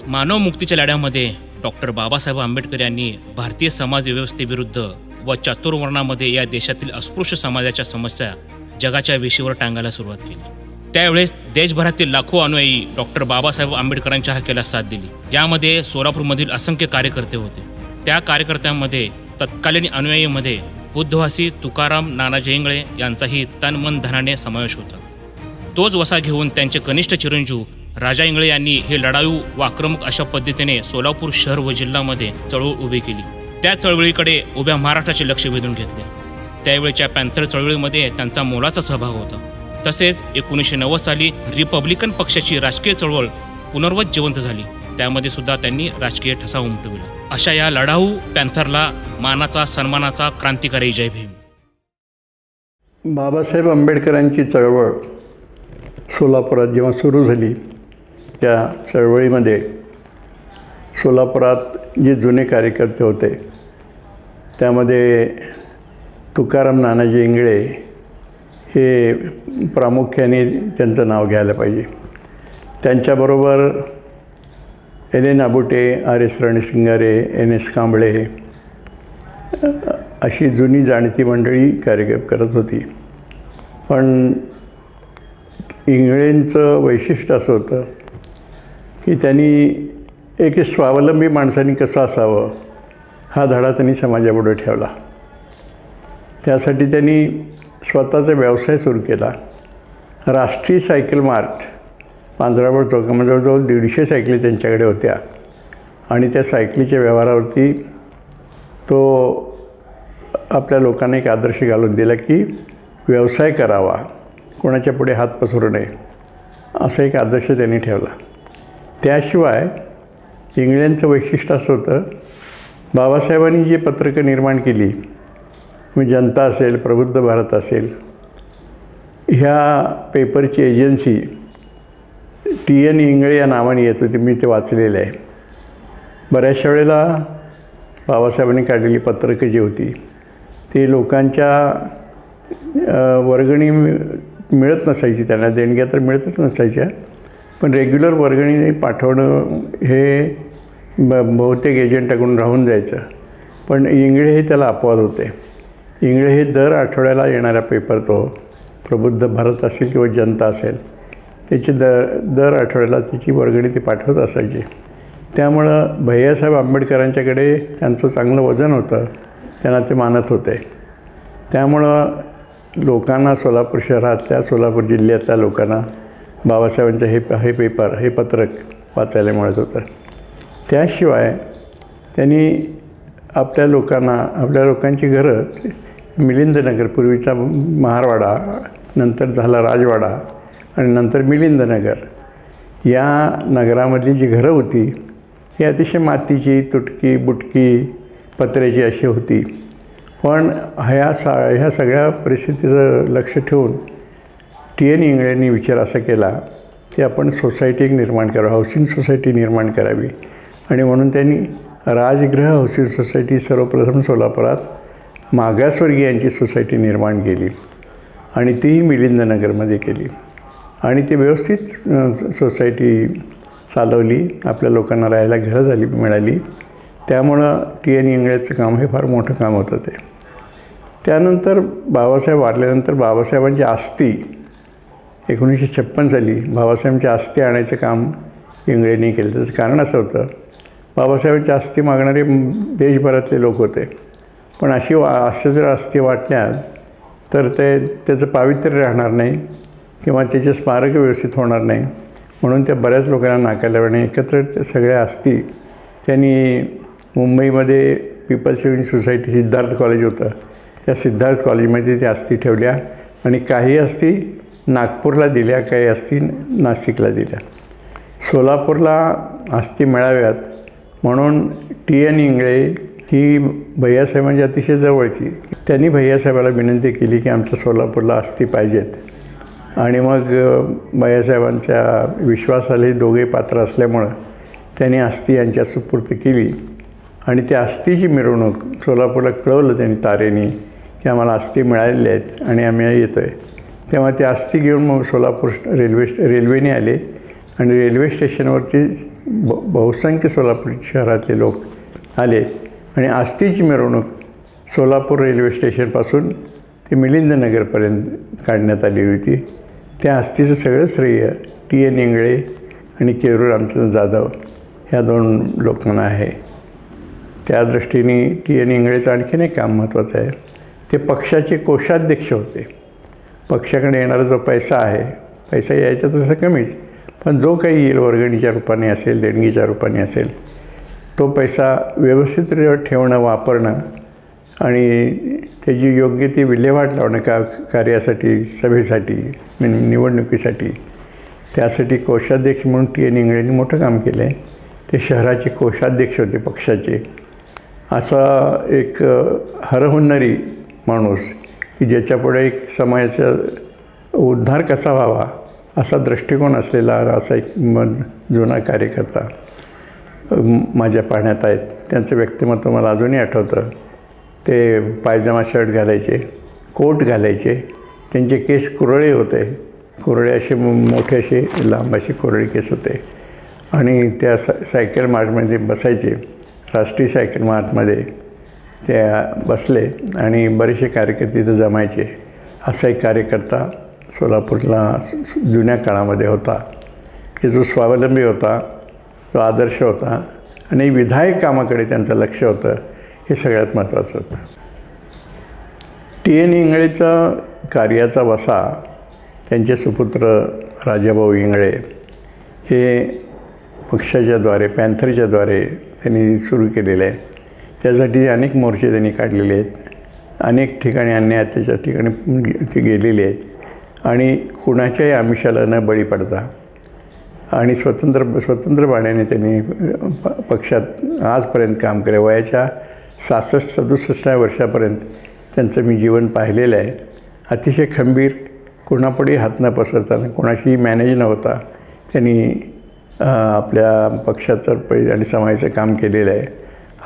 मानव मुक्तीच्या लढ्यामध्ये डॉक्टर बाबासाहेब आंबेडकर यांनी भारतीय समाज व्यवस्थेविरुद्ध व चातुर्वर्णामध्ये या देशातील अस्पृश्य समाजाच्या समस्या जगाच्या वेशीवर टांगायला सुरुवात केली। त्यावेळेस देशभरातील लाखो अनुयायी डॉक्टर बाबासाहेब आंबेडकरांच्या हक्याला साथ दिली। यामध्ये सोलापूरमधील असंख्य कार्यकर्ते होते। त्या कार्यकर्त्यांमध्ये तत्कालीन अनुयायीमध्ये बुद्धवासी तुकाराम नानाजी इंगळे यांचाही तन मन धनाने समावेश होता। तोच वसा घेऊन त्यांचे कनिष्ठ चिरंजीव राजा इंगळे यांनी हे लढाऊ व आक्रमक अशा पद्धतीने सोलापूर शहर व जिल्ह्यामध्ये चळवळ उभी केली। त्या चळवळीकडे उभ्या महाराष्ट्राचे लक्ष वेधून घेतले। त्यावेळच्या पॅन्थर चळवळीमध्ये त्यांचा मोलाचा सहभाग होता। तसेच 1990 साली रिपब्लिकन पक्षाची राजकीय चळवळ पुनर्वत जिवंत झाली। त्यामध्ये सुद्धा त्यांनी राजकीय ठसा उमटविला। अशा या लढाऊ पॅन्थरला मानाचा सन्मानाचा क्रांतिकारी जय भीम। बाबासाहेब आंबेडकरांची चळवळ सोलापुरात जेव्हा सुरू झाली, त्या चळवळीमध्ये सोलापुरात जे जुने कार्यकर्ते होते त्यामध्ये तुकाराम नानाजी इंगळे हे प्रामुख्याने त्यांचं नाव घ्यायला पाहिजे। त्यांच्याबरोबर एन आबुटे, RS रणशिंगारे, NS कांबळे अशी जुनी जाणती मंडळी कार्य करत होती। पण इंगळेंचं वैशिष्ट्य असं होतं की त्यांनी एक स्वावलंबी माणसांनी कसं असावं हा धडा त्यांनी समाजापुढे ठेवला। त्यासाठी त्यांनी स्वतःचा व्यवसाय सुरू केला। राष्ट्रीय सायकल मार्ट पांजराबळ चौकामध्ये जवळजवळ 150 सायकली त्यांच्याकडे होत्या आणि त्या सायकलीच्या व्यवहारावरती तो आपल्या लोकांना एक आदर्श घालून दिला की व्यवसाय करावा, कोणाच्या पुढे हात पसरू नये, असा एक आदर्श त्यांनी ठेवला। त्याशिवाय इंगळ्यांचं वैशिष्ट्य असं होतं, बाबासाहेबांनी जी पत्रकं निर्माण केली, जनता असेल, प्रबुद्ध भारत असेल, ह्या पेपरची एजन्सी TN इंगळे या नावाने येत होती। मी ते वाचलेलं आहे। बऱ्याचशा वेळेला बाबासाहेबांनी काढलेली पत्रकं जी होती ती लोकांच्या वर्गणी मिळत नसायची, त्यांना देणग्या तर मिळतच नसायच्या, पण रेग्युलर वर्गणी पाठवणं हे बहुतेक एजंटाकडून राहून जायचं। पण इंगळे हे त्याला अपवाद होते। इंगळे हे दर आठवड्याला येणारा पेपर, तो प्रबुद्ध भारत असेल किंवा जनता असेल, त्याची दर आठवड्याला त्याची वर्गणी ती पाठवत असायची। त्यामुळं भैयासाहेब आंबेडकरांच्याकडे त्यांचं चांगलं वजन होतं, त्यांना ते मानत होते। त्यामुळं लोकांना, सोलापूर शहरातल्या, सोलापूर जिल्ह्यातल्या लोकांना बाबासाहेबांचं हे पेपर, हे पत्रक वाचायला मिळत होतं। त्याशिवाय त्यांनी आपल्या लोकांची घरं मिलिंदनगर, पूर्वीचा महारवाडा, नंतर झाला राजवाडा आणि नंतर मिलिंदनगर, या नगरामधली जी घरं होती ही अतिशय मातीची, तुटकी बुटकी, पत्र्याची अशी होती। पण ह्या सगळ्या परिस्थितीचं लक्ष ठेवून TN इंगळेंनी विचार असा केला की आपण सोसायटी निर्माण करावी, हाऊसिंग सोसायटी निर्माण करावी, आणि म्हणून त्यांनी राजगृह हाऊसिंग सोसायटी सर्वप्रथम सोलापुरात मागासवर्गीयांची सोसायटी निर्माण केली आणि तीही मिलिंदनगरमध्ये केली आणि ती व्यवस्थित सोसायटी चालवली। आपल्या लोकांना राहायला घरं मिळाली। त्यामुळं TN इंगळेचं काम हे फार मोठं काम होतं ते। त्यानंतर बाबासाहेब वारल्यानंतर बाबासाहेबांची अस्थी 1956 साली बाबासाहेबांची अस्थी आणायचं काम इंगळेंनी केलं। त्याचं कारण असं होतं, बाबासाहेबांची अस्थी मागणारे देशभरातले लोक होते, पण अशा जर अस्थी वाटल्या तर त्याचं पावित्र्य राहणार नाही किंवा त्याचे स्मारक व्यवस्थित होणार नाही, म्हणून त्या बऱ्याच लोकांना नाकारल्याने एकत्र सगळ्या अस्थी त्यांनी मुंबईमध्ये people's living society, Siddharth college होतं, त्या सिद्धार्थ कॉलेजमध्ये त्या अस्थी ठेवल्या आणि काही अस्थी नागपूरला दिल्या, काही अस्थी नाशिकला दिल्या। सोलापूरला अस्थी मिळाव्यात म्हणून TN इंगळे ही भैयासाहेबांची अतिशय जवळची, त्यांनी भैयासाहेबाला विनंती केली की आमच्या सोलापूरला अस्थी पाहिजेत। आणि मग भैयासाहेबांच्या विश्वासाला दोघे पात्र असल्यामुळं त्यांनी अस्थी यांच्या सुपूर्द केली आणि त्या अस्थीची मिरवणूक सोलापूरला कळवलं त्यांनी तारेने की आम्हाला अस्थी मिळालेल्या आहेत आणि आम्ही येतो आहे। तेव्हा ते अस्थी घेऊन मग सोलापूर रेल्वेने आले आणि रेल्वे स्टेशनवरती बहुसंख्य सोलापूर शहरातले लोक आले आणि आस्थीची मिरवणूक सोलापूर रेल्वे स्टेशनपासून ते मिलिंदनगरपर्यंत काढण्यात आली होती. त्या आस्थीचं सगळं श्रेय TN इंगळे आणि केरूर रामचंद्र जाधव ह्या 2 लोकांना आहे. त्या दृष्टीने TN इंगळेचं आणखीन एक काम महत्त्वाचं आहे. ते पक्षाचे कोषाध्यक्ष होते. पक्षाकडे येणारा जो पैसा आहे, पैसा यायचा तसं कमीच, पण जो काही येईल वर्गणीच्या रूपाने असेल, देणगीच्या रूपाने असेल, तो पैसा व्यवस्थित ठेवणं, वापरणं आणि त्याची योग्य ती विल्हेवाट लावणं कार्यासाठी, सभेसाठी, निवडणुकीसाठी, त्यासाठी कोषाध्यक्ष म्हणून TN इंगळेंनी मोठं काम केलं आहे. ते शहराचे कोषाध्यक्ष होते पक्षाचे. असा एक हरहुन्नरी माणूस की ज्याच्यापुढे एक समाजाचा उद्धार कसा व्हावा असा दृष्टिकोन असलेला असा एक जुना कार्यकर्ता माझ्या पाहण्यात आहेत. त्यांचं व्यक्तिमत्व मला अजूनही आठवतं. ते पायजमा शर्ट घालायचे, कोट घालायचे, त्यांचे केस कुरळे होते, कुरळे असे मोठे असे लांब असे कुरळे केस होते आणि त्या सायकल मार्चमध्ये बसायचे. राष्ट्रीय सायकल मार्चमध्ये ते बसले आणि बरेचसे कार्यकर्ते तिथं जमायचे. असा एक कार्यकर्ता सोलापूरला जुन्या काळामध्ये होता की जो स्वावलंबी होता, जो आदर्श होता आणि विधायक कामाकडे त्यांचं लक्ष होतं. हे सगळ्यात महत्त्वाचं होतं. TN इंगळेचा कार्याचा वसा त्यांचे सुपुत्र राजाभाऊ इंगळे हे पक्षाच्याद्वारे, पॅन्थरच्याद्वारे त्यांनी सुरू केलेलं आहे. त्यासाठी अनेक मोर्चे त्यांनी काढलेले आहेत. अनेक ठिकाणी अन्याय त्याच्या ठिकाणी ते गेलेले आहेत आणि कुणाच्याही आमिषाला न बळी पडता आणि स्वतंत्र बाण्याने त्यांनी पक्षात आजपर्यंत काम केलं. वयाच्या 66-67 वर्षापर्यंत त्यांचं मी जीवन पाहिलेलं आहे. अतिशय खंबीर, कुणापुढे हात न पसरताना, कुणाशी मॅनेज न होता त्यांनी आपल्या पक्षाचं आणि समाजाचं काम केलेलं आहे.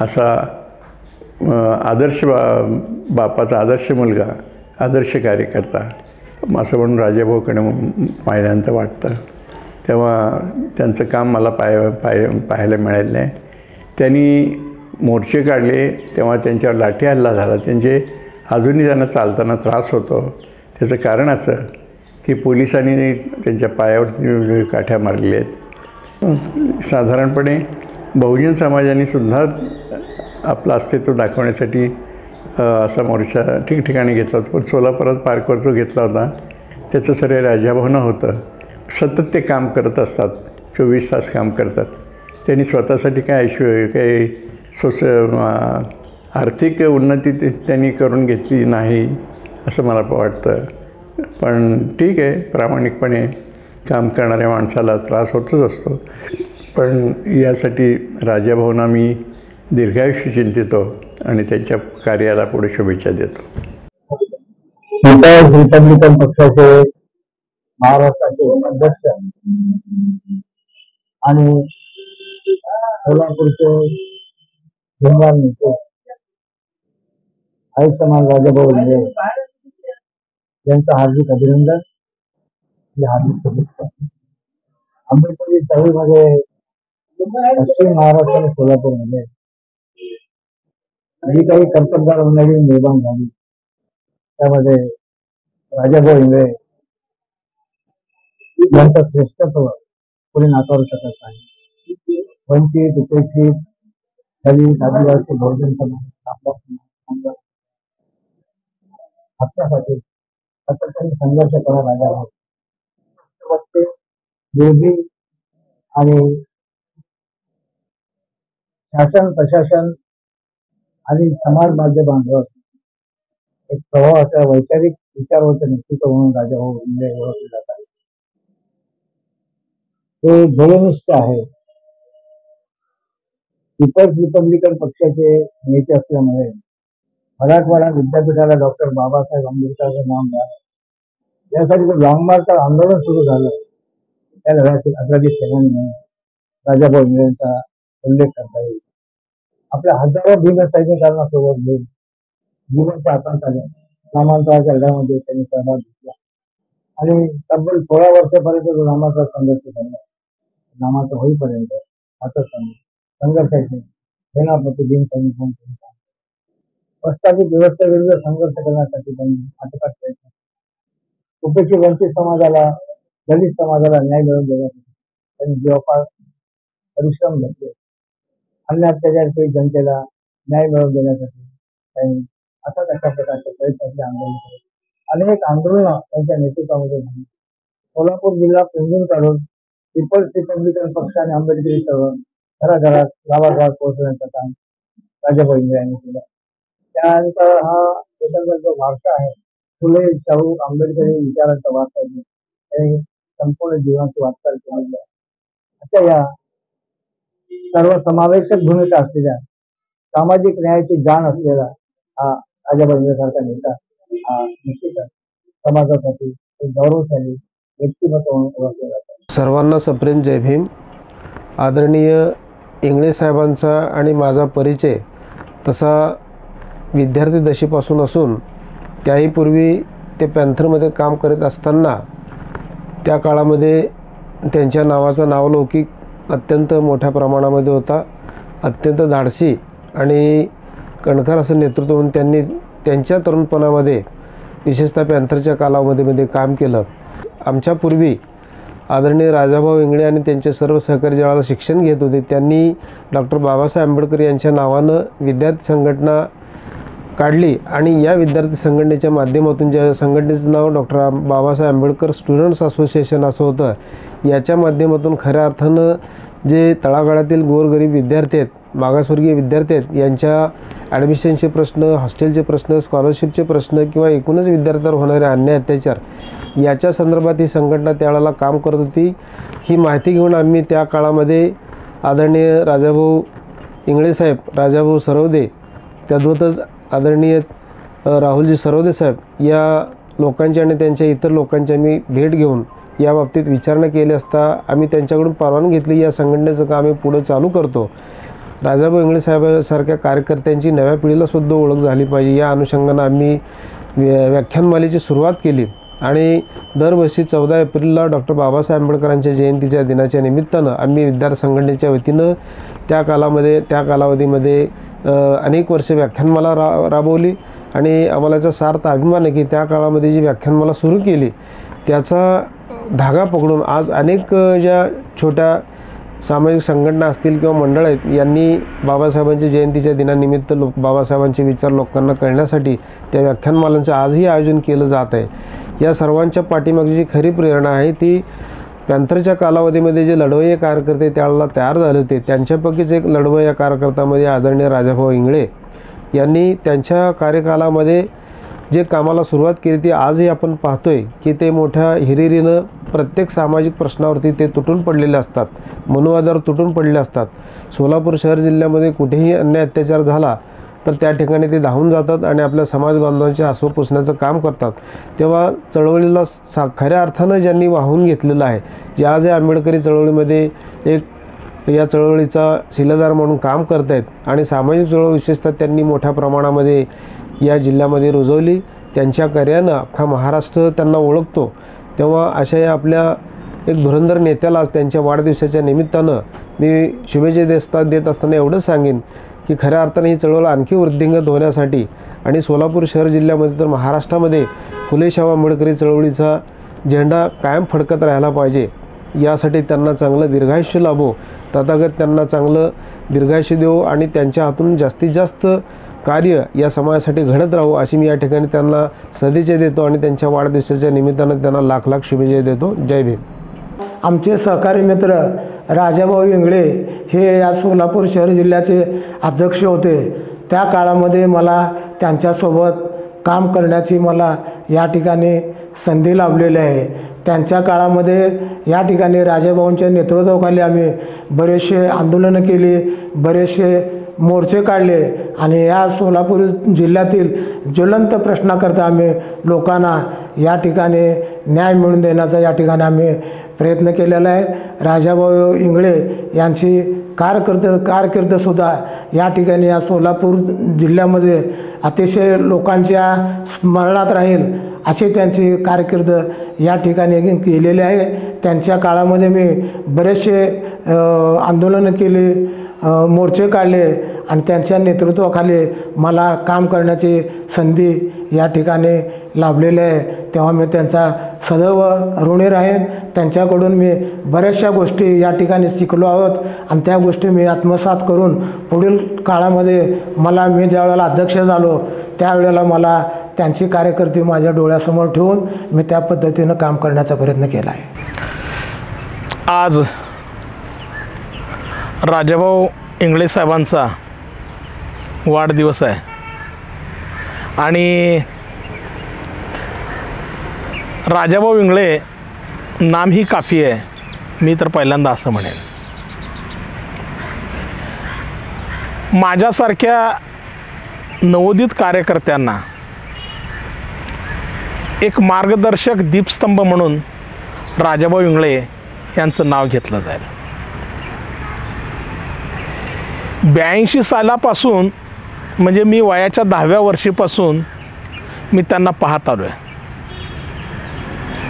असा आदर्श बापाचा आदर्श मुलगा, आदर्श कार्यकर्ता असं म्हणून राजाभाऊकडे पाहिल्यानंतर वाटतं. तेव्हा त्यांचं काम मला पाहायला मिळालं नाही. त्यांनी मोर्चे काढले तेव्हा त्यांच्यावर लाठी हल्ला झाला. अजूनही त्यांना चालताना त्रास होतो. त्याचं कारण असं की पोलिसांनी त्यांच्या पायावरती काठ्या मारलेल्या आहेत. साधारणपणे बहुजन समाजाने सुद्धा आपलं अस्तित्व दाखवण्यासाठी असा मोर्चा ठिकठिकाणी घेतला होता, पण सोलापुरात पार्कवर जो घेतला होता त्याचं श्रेय राजाभाऊनं होतं. सतत ते काम करत असतात, 24 तास काम करतात. त्यांनी स्वतःसाठी काय काही आर्थिक उन्नती त्यांनी करून घेतली नाही असं मला वाटतं. पण ठीक आहे, प्रामाणिकपणे काम करणाऱ्या माणसाला त्रास होतच असतो. पण यासाठी राजाभाऊंना मी दीर्घायुष्य चिंतितो आणि त्यांच्या कार्याला पुढे शुभेच्छा देतो. रिपब्लिकन पक्षाचे महाराष्ट्राचे अध्यक्ष आणि सोलापूरचे भीमराव नेते आयुष्यमान राजाभाऊ इंगळे यांचं हार्दिक अभिनंदन, हार्दिक शुभेच्छा. आंबेडकरी चळवळीमध्ये पश्चिम महाराष्ट्र आणि सोलापूरमध्ये जी काही कर्तबगार मंडळी निर्माण झाली त्यामध्ये राजाभाऊ इंगळे यांचं श्रेष्ठत्व कोणी नाकारू शकत नाही. वंचित, उपेक्षित, दलित, आदिवासी, बहुजन समाज हक्कासाठी सातत्याने संघर्ष करा राजाभाऊ. विरोधी आणि शासन, प्रशासन आणि समाज माध्यमांवर एक प्रभावाचा वैचारिक विचारवंत नेतृत्व म्हणून राजाभाऊ इंगळे ओळखले जातात. ते ध्येयनिष्ठ आहे. पीपल्स रिपब्लिकन पक्षाचे नेते असल्यामुळे मराठवाडा विद्यापीठाला डॉक्टर बाबासाहेब आंबेडकरांचं नाव मिळालं. यासाठी जो लॉंग मार्च आंदोलन सुरू झालं त्या लढ्यातील अग्रणी सेनानी म्हणून राजाभाऊ इंगळेंचा उल्लेख करता येईल. आपल्या हजारो भीम सैनिकांना सोबत घेऊन जीवनच्या आतंकाने नामांतराच्या लढ्यामध्ये त्यांनी सहभाग घेतला आणि तब्बल 16 वर्षापर्यंत जो नामांतर संघर्ष झाला. नामाचं होईपर्यंत सातत्याने संघर्षाचे सेनापती भीमसेन प्रस्तावित व्यवस्थेविरुद्ध संघर्ष करण्यासाठी त्यांनी अटकात प्रयत्न केला. उपेक्षित वंचित समाजाला, दलित समाजाला न्याय मिळवून देण्यासाठी त्यांनी जवळपास परिश्रम घेतले. अन्य अत्याचारपीडित जनतेला न्याय मिळवून देण्यासाठी त्यांनी अशा प्रकारचे प्रयत्नाचे आंदोलन केले. अनेक आंदोलनं त्यांच्या नेतृत्वामध्ये झाली. सोलापूर जिल्हा पिंजून काढून पीपल्स रिपब्लिकन पक्षाने आंबेडकरी चळवळ घराघरात गावागावात पोहोचवण्याचं काम राजाभाऊ इंगळे यांनी केलं. त्यानंतर हा स्वतंत्र जो वारसा आहे, फुले शाहू आंबेडकरी विचारांचा वारसा त्यांनी संपूर्ण जीवनाची वाटचाल केलेली आहे. अशा या सर्व समावेशक भूमिका असलेल्या, सामाजिक न्यायाची जाण असलेला हा राजाभाऊ इंगळे सारखा नेता हा निश्चितच समाजासाठी एक गौरवशाली व्यक्तिमत्व म्हणून ओळखले जातात. सर्वांना सप्रेम जय भीम. आदरणीय इंगळे साहेबांचा आणि माझा परिचय तसा विद्यार्थी दशेपासून असून त्याही पूर्वी ते पॅन्थरमध्ये काम करत असताना त्या काळामध्ये त्यांच्या नावाचा नावलौकिक अत्यंत मोठ्या प्रमाणामध्ये होता. अत्यंत धाडसी आणि कणखर असं नेतृत्व म्हणून त्यांनी त्यांच्या तरुणपणामध्ये विशेषतः पॅन्थरच्या कालावधीमध्ये काम केलं. आमच्यापूर्वी आदरणीय राजाभाऊ इंगळे आणि त्यांचे सर्व सहकारी ज्यावेळेला शिक्षण घेत होते त्यांनी डॉक्टर बाबासाहेब आंबेडकर यांच्या नावानं विद्यार्थी संघटना काढली आणि या विद्यार्थी संघटनेच्या माध्यमातून, ज्या संघटनेचं नाव doctor Babasaheb Ambedkar students association असं होतं, याच्या माध्यमातून खऱ्या अर्थानं जे तळागाळातील गोरगरीब विद्यार्थी आहेत, मागासवर्गीय विद्यार्थी आहेत, यांच्या ॲडमिशनचे प्रश्न, हॉस्टेलचे प्रश्न, स्कॉलरशिपचे प्रश्न किंवा एकूणच विद्यार्थ्यांवर होणारे अन्याय अत्याचार याच्या संदर्भात ही संघटना त्यावेळेला काम करत होती. ही माहिती घेऊन आम्ही त्या काळामध्ये आदरणीय राजाभाऊ इंगळे साहेब, राजाभाऊ सरवदे, त्यासोबतच आदरणीय राहुलजी सरवदे साहेब या लोकांची आणि त्यांच्या इतर लोकांची आम्ही भेट घेऊन या बाबतीत विचारणा केली असता आम्ही त्यांच्याकडून परवानगी घेतली, या संघटनेचं काम आम्ही पुढे चालू करतो. राजाभाऊ इंगळे साहेबांसारख्या कार्यकर्त्यांची नव्या पिढीलासुद्धा ओळख झाली पाहिजे या अनुषंगानं आम्ही व्याख्यानमालेची सुरुवात केली आणि दरवर्षी 14 एप्रिलला डॉक्टर बाबासाहेब आंबेडकरांच्या जयंतीच्या दिनाच्या निमित्तानं आम्ही विद्यार्थी संघटनेच्या वतीनं त्या कालावधीमध्ये अनेक वर्षे व्याख्यानमाला राबवली आणि आम्हाला याचा सार्थ अभिमान आहे की त्या काळामध्ये जी व्याख्यानमाला सुरू केली त्याचा धागा पकडून आज अनेक ज्या छोट्या सामाजिक संघटना असतील किंवा मंडळ आहेत, यांनी बाबासाहेबांच्या जयंतीच्या दिनानिमित्त बाबासाहेबांचे विचार लोकांना कळण्यासाठी त्या व्याख्यानमालांचं आजही आयोजन केलं जात आहे. या सर्वांच्या पाठीमागची जी खरी प्रेरणा आहे ती पॅन्थरच्या कालावधीमध्ये जे लढवय्ये कार्यकर्ते त्यावेळेला तयार झाले होते, त्यांच्यापैकीच एक लढवय्या कार्यकर्त्यामध्ये आदरणीय राजाभाऊ इंगळे यांनी त्यांच्या कार्यकालामध्ये जे कामाला सुरुवात केली ती आजही आपण पाहतोय की ते मोठ्या हिरिरीनं प्रत्येक सामाजिक प्रश्नावरती ते तुटून पडलेले असतात, मनुवादावर तुटून पडलेले असतात. सोलापूर शहर जिल्ह्यामध्ये कुठेही अन्याय अत्याचार झाला तर त्या ठिकाणी ते धावून जातात आणि आपल्या समाज बांधवांचे आसव पुसण्याचं काम करतात. तेव्हा चळवळीला खऱ्या अर्थानं ज्यांनी वाहून घेतलेलं आहे, जे आज या आंबेडकरी चळवळीमध्ये एक या चळवळीचा शिलेदार म्हणून काम करत आहेत आणि सामाजिक चळवळ विशेषतः त्यांनी मोठ्या प्रमाणामध्ये या जिल्ह्यामध्ये रुजवली. त्यांच्या कार्यानं अख्खा महाराष्ट्र त्यांना ओळखतो. तेव्हा अशा या आपल्या एक धुरंधर नेत्याला आज त्यांच्या वाढदिवसाच्या निमित्तानं मी शुभेच्छा देत असताना एवढंच सांगेन की खऱ्या अर्थाने ही चळवळ आणखी वृद्धिंगत होण्यासाठी आणि सोलापूर शहर जिल्ह्यामध्ये तर महाराष्ट्रामध्ये फुले शाहू आंबेडकरी चळवळीचा झेंडा कायम फडकत राहायला पाहिजे, यासाठी त्यांना चांगलं दीर्घायुष्य लाभो, तथागत त्यांना चांगलं दीर्घायुष्य देऊ आणि त्यांच्या हातून जास्तीत जास्त कार्य या समाजासाठी घडत राहू अशी मी या ठिकाणी त्यांना सदिच्छा देतो आणि त्यांच्या वाढदिवसाच्या निमित्तानं त्यांना लाख लाख शुभेच्छा देतो. जय भीम. आमचे सहकारी मित्र राजाभाऊ इंगळे हे या सोलापूर शहर जिल्ह्याचे अध्यक्ष होते. त्या काळामध्ये मला त्यांच्यासोबत काम करण्याची मला या ठिकाणी संधी लाभलेली आहे. त्यांच्या काळामध्ये या ठिकाणी राजाभाऊंच्या नेतृत्वाखाली आम्ही बरेचसे आंदोलनं केली, बरेचसे मोर्चे काढले आणि या सोलापूर जिल्ह्यातील ज्वलंत प्रश्नाकरता आम्ही लोकांना या ठिकाणी न्याय मिळवून देण्याचा या ठिकाणी आम्ही प्रयत्न केलेला आहे. राजाभाऊ इंगळे यांची कारकीर्दसुद्धा या ठिकाणी या सोलापूर जिल्ह्यामध्ये अतिशय लोकांच्या स्मरणात राहील अशी त्यांची कारकीर्द या ठिकाणी केलेली आहे. त्यांच्या काळामध्ये मी बरेचसे आंदोलनं केली, मोर्चे काढले आणि त्यांच्या नेतृत्वाखाली मला काम करण्याची संधी या ठिकाणी लाभलेली आहे. तेव्हा मी त्यांचा सदैव ऋणी राहीन. त्यांच्याकडून मी बऱ्याचशा गोष्टी या ठिकाणी शिकलो आहोत आणि त्या गोष्टी मी आत्मसात करून पुढील काळामध्ये मी ज्या वेळेला अध्यक्ष झालो त्यावेळेला मला त्यांची कार्यकर्ते माझ्या डोळ्यासमोर ठेवून मी त्या पद्धतीनं काम करण्याचा प्रयत्न केला आहे. आज राजाभाऊ इंगळे साहेबांचा वाढदिवस आहे आणि राजाभाऊ इंगळे नाम ही काफी आहे, मी तर पहिल्यांदा असं म्हणेन. माझ्यासारख्या नवोदित कार्यकर्त्यांना एक मार्गदर्शक दीपस्तंभ म्हणून राजाभाऊ इंगळे यांचं नाव घेतलं जाईल. 82 सालापासून म्हणजे मी वयाच्या 10व्या वर्षीपासून मी त्यांना पाहत आलो आहे.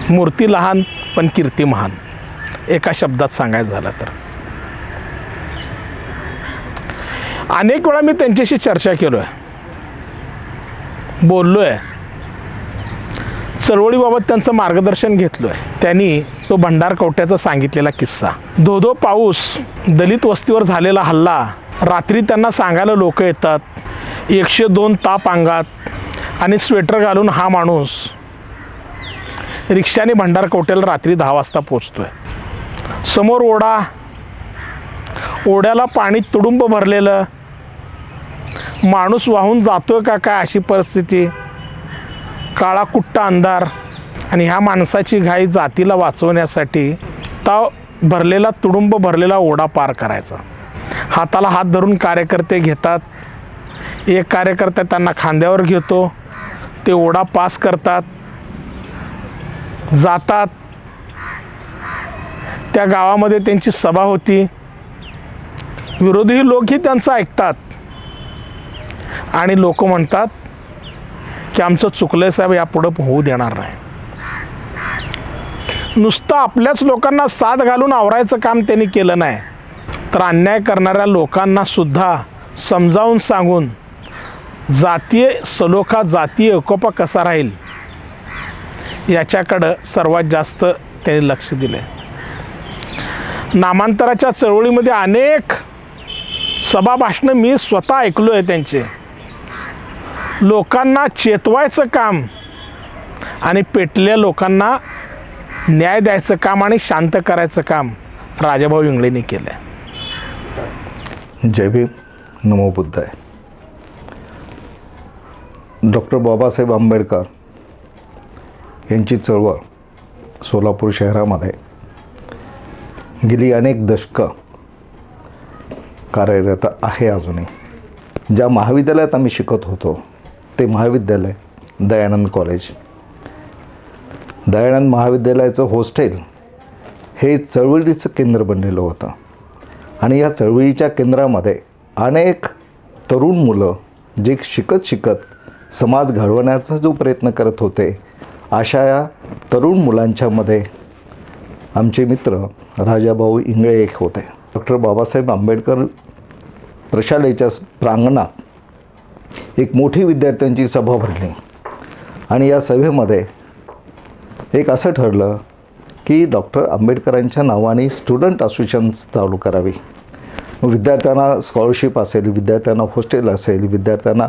मूर्ती लहान पण कीर्ती महान, एका शब्दात सांगायचं झालं तर. अनेक वेळा मी त्यांच्याशी चर्चा केलो आहे, बोललो आहे, चळवळीबाबत त्यांचं मार्गदर्शन घेतलो आहे. त्यांनी तो भंडार कवट्याचा सांगितलेला किस्सा, धो पाऊस, दलित वस्तीवर झालेला हल्ला, रात्री त्यांना सांगायला लोक येतात, 102 ताप अंगात आणि स्वेटर घालून हा माणूस रिक्षाने भंडार कवट्याला रात्री 10 वाजता पोचतोय. समोर ओढा, ओढ्याला पाणी तुडुंब भरलेलं, माणूस वाहून जातोय का काय अशी परिस्थिती, काळा कुट्टा अंधार आणि ह्या माणसाची घाई जातीला वाचवण्यासाठी तो भरलेला तुडुंब भरलेला ओढा पार करायचा. हाताला हात धरून कार्यकर्ते घेतात, एक कार्यकर्ता त्यांना खांद्यावर घेतो, ते ओढा पास करतात, जातात. त्या गावामध्ये त्यांची सभा होती, विरोधी लोकही त्यांचं ऐकतात आणि लोक म्हणतात की आमचं चुकलंय साहेब, यापुढं होऊ देणार नाही. नुसतं आपल्याच लोकांना साथ घालून आवरायचं काम त्यांनी केलं नाही, तर अन्याय करणाऱ्या लोकांना सुद्धा समजावून सांगून जातीय सलोखा, जातीय एकोपा कसा राहील याच्याकडं सर्वात जास्त त्यांनी लक्ष दिले. नामांतराच्या चळवळीमध्ये अनेक सभा भाषणं मी स्वतः ऐकलो आहे त्यांचे. लोकांना चेतवायचं काम आणि पेटलेल्या लोकांना न्याय द्यायचं काम आणि शांत करायचं काम राजाभाऊ इंगळेंनी केलं आहे. जय भीम, नमो बुद्धाय. डॉक्टर बाबासाहेब आंबेडकर यांची चळवळ सोलापूर शहरामध्ये गेली अनेक दशकं कार्यरत आहे. अजूनही ज्या महाविद्यालयात आम्ही शिकत होतो ते महाविद्यालय दयानंद कॉलेज, दयानंद महाविद्यालयाचं हॉस्टेल हे चळवळीचं केंद्र बनलेलं होतं आणि या चळवळीच्या केंद्रामध्ये अनेक तरुण मुलं जे शिकत समाज घडवण्याचा जो प्रयत्न करत होते, अशा या तरुण मुलांच्यामध्ये आमचे मित्र राजाभाऊ इंगळे एक होते. डॉक्टर बाबासाहेब आंबेडकर प्रशालेच्या प्रांगणात एक मोठी विद्यार्थ्यांची सभा भरली आणि या सभेमध्ये एक असं ठरलं की डॉक्टर आंबेडकरांच्या नावाने स्टुडंट असोसिएशन चालू करावी. विद्यार्थ्यांना स्कॉलरशिप असेल, विद्यार्थ्यांना हॉस्टेल असेल, विद्यार्थ्यांना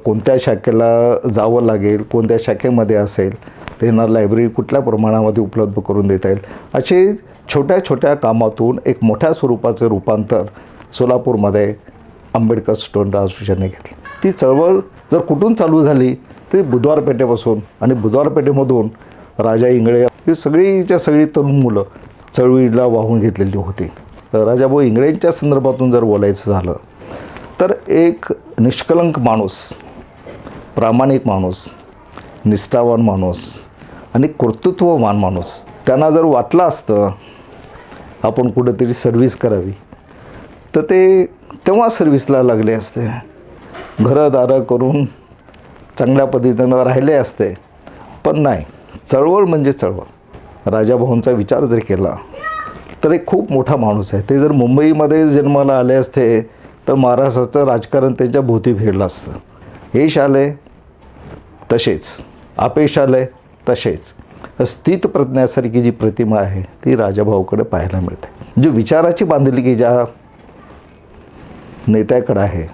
कोणत्या शाखेला जावं लागेल, कोणत्या शाखेमध्ये असेल, त्यांना लायब्ररी कुठल्या प्रमाणामध्ये उपलब्ध करून देता येईल, असे छोट्या छोट्या कामातून एक मोठ्या स्वरूपाचं रूपांतर सोलापूरमध्ये आंबेडकर स्टुडंट असोसिएशनने घेतलं. ती चळवळ जर कुठून चालू झाली ते बुधवार पेठेपासून, आणि बुधवार पेठेमधून राजा इंगळे ही सगळी तरुण मुलं चळवळीला वाहून घेतलेली होती. तर राजाभाऊ इंगळेंच्या संदर्भातून जर बोलायचं झालं एक निष्कलंक माणूस, प्रामाणिक माणूस, निष्ठावान माणूस आणि कर्तृत्ववान माणूस. त्यांना जर वाटलं असतं आपण कुठेतरी सर्व्हिस करावी तर ते तेव्हा सर्व्हिसला लागले असते, घरंदारं करून चांगल्या पद्धतीनं राहिले असते. पण नाही, चळवळ म्हणजे चळवळ. राजाभाऊंचा विचार जर केला तर एक खूप मोठा माणूस आहे. ते जर मुंबईमध्ये जन्माला आले असते तर महाराष्ट्राचं राजकारण त्यांच्या भोवती फिरलं असतं. यश आले तसेच, अपयश आले तसेच, स्थितप्रज्ञासारखी जी प्रतिमा आहे ती राजाभाऊकडे पाहायला मिळते. जी विचाराची बांधिलकी ज्या नेत्याकडं आहे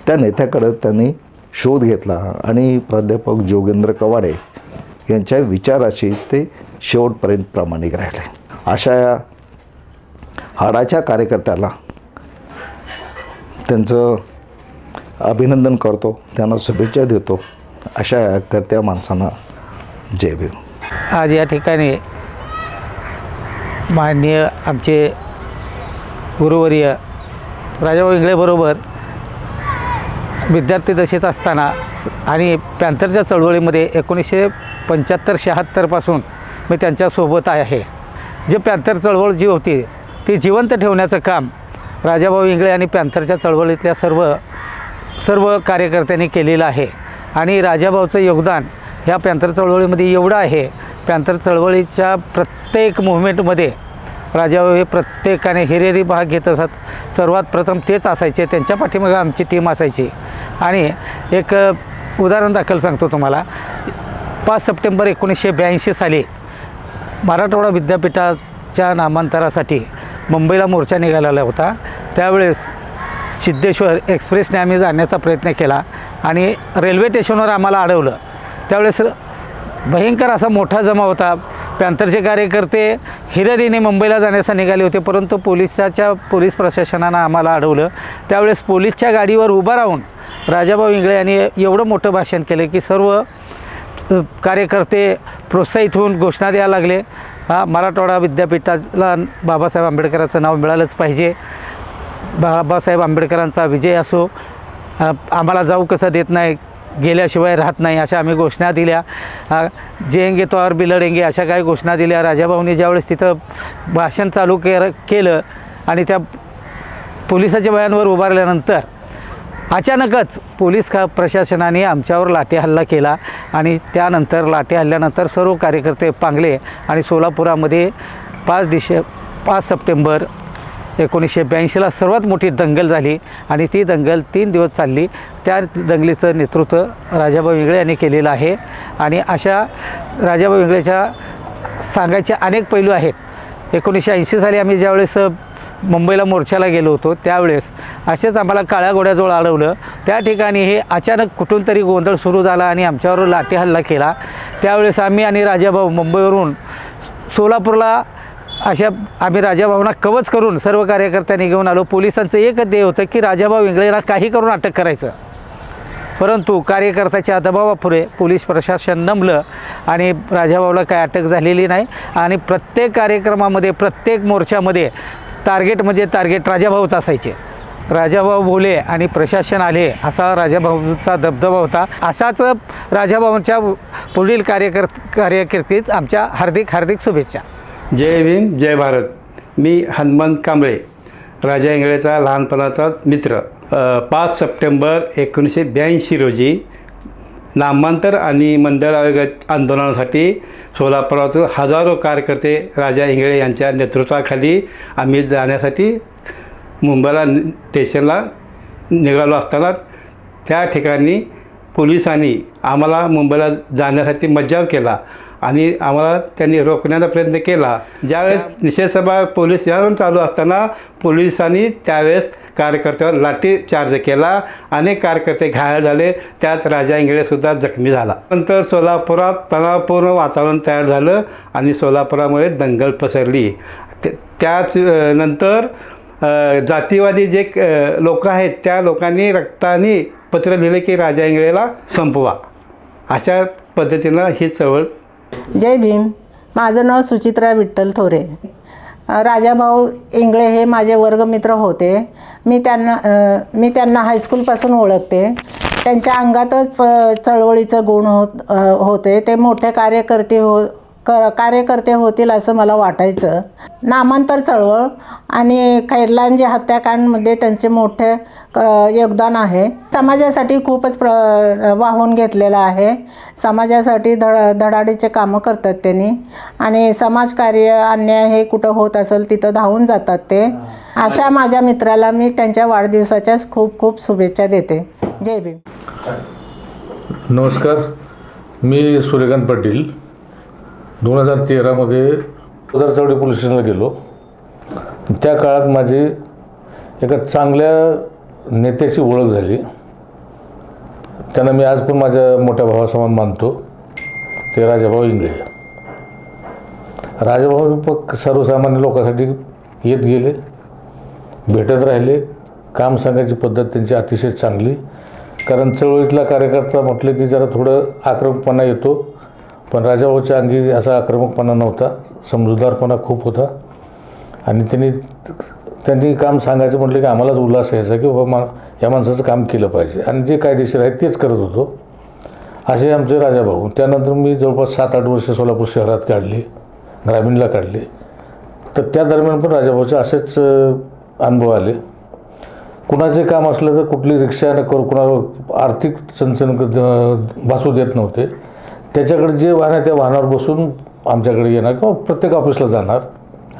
त्या नेत्याकडं त्यांनी शोध घेतला आणि प्राध्यापक जोगेंद्र कवाडे यांच्या विचाराशी ते शेवटपर्यंत प्रामाणिक राहिले. अशा या हाडाच्या कार्यकर्त्याला त्यांचं अभिनंदन करतो, त्यांना शुभेच्छा देतो. अशा या कर्त्या माणसांना जय भीम. आज या ठिकाणी माननीय आमचे गुरुवर्य राजाभाऊ इंगळेबरोबर विद्यार्थी दशेत असताना आणि पॅन्थरच्या चळवळीमध्ये 1975-76 पासून मी त्यांच्यासोबत आहे. जे पॅन्थर चळवळ जी होती ती जिवंत ठेवण्याचं काम राजाभाऊ इंगळे आणि पॅन्थरच्या चळवळीतल्या सर्व कार्यकर्त्यांनी केलेलं आहे. आणि राजाभाऊचं योगदान ह्या पॅन्थर चळवळीमध्ये एवढं आहे. पॅन्थर चळवळीच्या प्रत्येक मुवमेंटमध्ये राजाभाऊ हे प्रत्येकाने हिरिरी भाग घेत असत. सर्वात प्रथम तेच असायचे, त्यांच्या पाठीमागे आमची टीम असायची. आणि एक उदाहरण दाखल सांगतो तुम्हाला. 5 सप्टेंबर 1982 साली मराठवाडा विद्यापीठाच्या नामांतरासाठी मुंबईला मोर्चा निघालेला होता. त्यावेळेस सिद्धेश्वर एक्सप्रेसने आम्ही जाण्याचा प्रयत्न केला आणि रेल्वे स्टेशनवर आम्हाला अडवलं. त्यावेळेस भयंकर असा मोठा जमा होता. पॅन्थरचे कार्यकर्ते हिरिरीने मुंबईला जाण्यास निघाले होते, परंतु पोलीस प्रशासनानं आम्हाला अडवलं. त्यावेळेस पोलीसच्या गाडीवर उभा राहून राजाभाऊ इंगळे यांनी एवढं मोठं भाषण केलं की सर्व कार्यकर्ते प्रोत्साहित होऊन घोषणा द्यायला लागले. मराठवाडा विद्यापीठाला बाबासाहेब आंबेडकरांचं नाव मिळालंच पाहिजे, बाबासाहेब आंबेडकरांचा विजय असो, आम्हाला जाऊ कसं देत नाही, गेल्याशिवाय राहत नाही, अशा आम्ही घोषणा दिल्या. जेंगे तो और भी लढेंगे अशा काही घोषणा दिल्या. राजाभाऊंनी ज्यावेळेस तिथं भाषण चालू केलं आणि त्या पोलिसाच्या बयानवर उभारल्यानंतर अचानकच पोलीस प्रशासनाने आमच्यावर लाठी हल्ला केला. आणि त्यानंतर लाठी हल्ल्यानंतर सर्व कार्यकर्ते पांगले आणि सोलापुरामध्ये 5 सप्टेंबर 1982ला सर्वात मोठी दंगल झाली आणि ती दंगल 3 दिवस चालली. त्या दंगलीचं नेतृत्व राजाभाऊ इंगळे यांनी केलेलं आहे. आणि अशा राजाभाऊ इंगळेच्या सांगायचे अनेक पैलू आहेत. 1980 साली आम्ही ज्यावेळेस मुंबईला मोर्चाला गेलो होतो त्यावेळेस असेच आम्हाला काळ्या घोड्याजवळ अडवलं. त्या ठिकाणी हे अचानक कुठून तरी गोंधळ सुरू झाला आणि आमच्यावर लाठी हल्ला केला. त्यावेळेस आम्ही आणि राजाभाऊ मुंबईवरून सोलापूरला आम्ही राजाभाऊंना कवच करून सर्व कार्यकर्त्यांनी घेऊन आलो. पोलिसांचं एकच ध्येय होतं की राजाभाऊ इंगळेला काही करून अटक करायचं, परंतु कार्यकर्त्याच्या दबावापुढे पोलीस प्रशासन नमलं आणि राजाभाऊला काही अटक झालेली नाही. आणि प्रत्येक कार्यक्रमामध्ये प्रत्येक मोर्चामध्ये टार्गेट म्हणजे टार्गेट राजाभाऊच असायचे. राजाभाऊ बोले आणि प्रशासन आले असा राजाभाऊंचा दबदबा होता. असाच राजाभाऊंच्या पुढील कार्यकिर्दीत आमच्या हार्दिक शुभेच्छा. जय भीम जय भारत. मी हनुमंत कांबळे, राजा इंगळेचा लहानपणाचा मित्र. 5 सप्टेंबर 1982 रोजी नामांतर आणि मंडळ आयोग आंदोलनासाठी सोलापुरातून हजारो कार्यकर्ते राजा इंगळे यांच्या नेतृत्वाखाली आम्ही जाण्यासाठी मुंबईला स्टेशनला निघालो असताना त्या ठिकाणी पोलिसांनी आम्हाला मुंबईला जाण्यासाठी मज्जाव केला आणि आम्हाला त्यांनी रोखण्याचा प्रयत्न केला. ज्यावेळेस निषेधसभा पोलीस यावरून चालू असताना पोलिसांनी त्यावेळेस कार्यकर्त्यावर लाठी चार्ज केला. अनेक कार्यकर्ते घायल झाले, त्यात राजा इंगळेसुद्धा जखमी झाला. नंतर सोलापुरात तणावपूर्ण वातावरण तयार झालं आणि सोलापुरामुळे दंगल पसरली. त्याच नंतर जातीवादी जे लोक आहेत त्या लोकांनी रक्ताने पत्र लिहिले की राजा इंगळेला संपवा. अशा पद्धतीनं ही चळवळ. जय भीम. माझं नाव सुचित्रा विठ्ठल थोरे. राजाभाऊ इंगळे हे माझे वर्गमित्र होते मी त्यांना हायस्कूलपासून ओळखते. त्यांच्या अंगातच चळवळीचं गुण होते. ते मोठे कार्यकर्ते होतील असं मला वाटायचं. नामांतर चळवळ आणि खैरलांजी हत्याकांडमध्ये त्यांचे मोठे योगदान आहे. समाजासाठी खूपच वाहून घेतलेलं आहे. समाजासाठी धडाडीचे कामं करतात त्यांनी आणि समाजकार्य अन्याय हे कुठं होत असेल तिथं धावून जातात ते. अशा माझ्या मित्राला मी त्यांच्या वाढदिवसाच्या खूप खूप शुभेच्छा देते. जय भीम. नमस्कार, मी सूर्यकांत पाटील. 2013मध्ये चौडी पोलीस स्टेशनला गेलो. त्या काळात माझी एका चांगल्या नेत्याची ओळख झाली. त्यांना मी आज पण माझ्या मोठ्या भावासमान मानतो. ते राजाभाऊ इंगळे. राजाभाऊ सर्वसामान्य लोकांसाठी येत गेले, भेटत राहिले. काम सांगायची पद्धत त्यांची अतिशय चांगली. कारण चळवळीतला कार्यकर्ता म्हटलं की जरा थोडं आक्रमकपणा येतो, पण राजाभाऊच्या अंगी असा आक्रमकपणा नव्हता. समजूतदारपणा खूप होता. आणि त्यांनी काम सांगायचं म्हटलं की आम्हालाच उल्हास यायचा की बाबा या माणसाचं काम केलं पाहिजे आणि जे कायदेशीर आहे तेच करत होतो. असे आमचे राजाभाऊ. त्यानंतर मी जवळपास 7-8 वर्ष सोलापूर शहरात काढली, ग्रामीणला काढली. तर त्या दरम्यान पण राजाभाऊचे असेच अनुभव आले. कुणाचे काम असलं तर कुठली रिक्षा न करू, कुणाला आर्थिक चणचण भासू देत नव्हते. त्याच्याकडे जे वाहन आहे त्या वाहनावर बसून आमच्याकडे येणार किंवा प्रत्येक ऑफिसला जाणार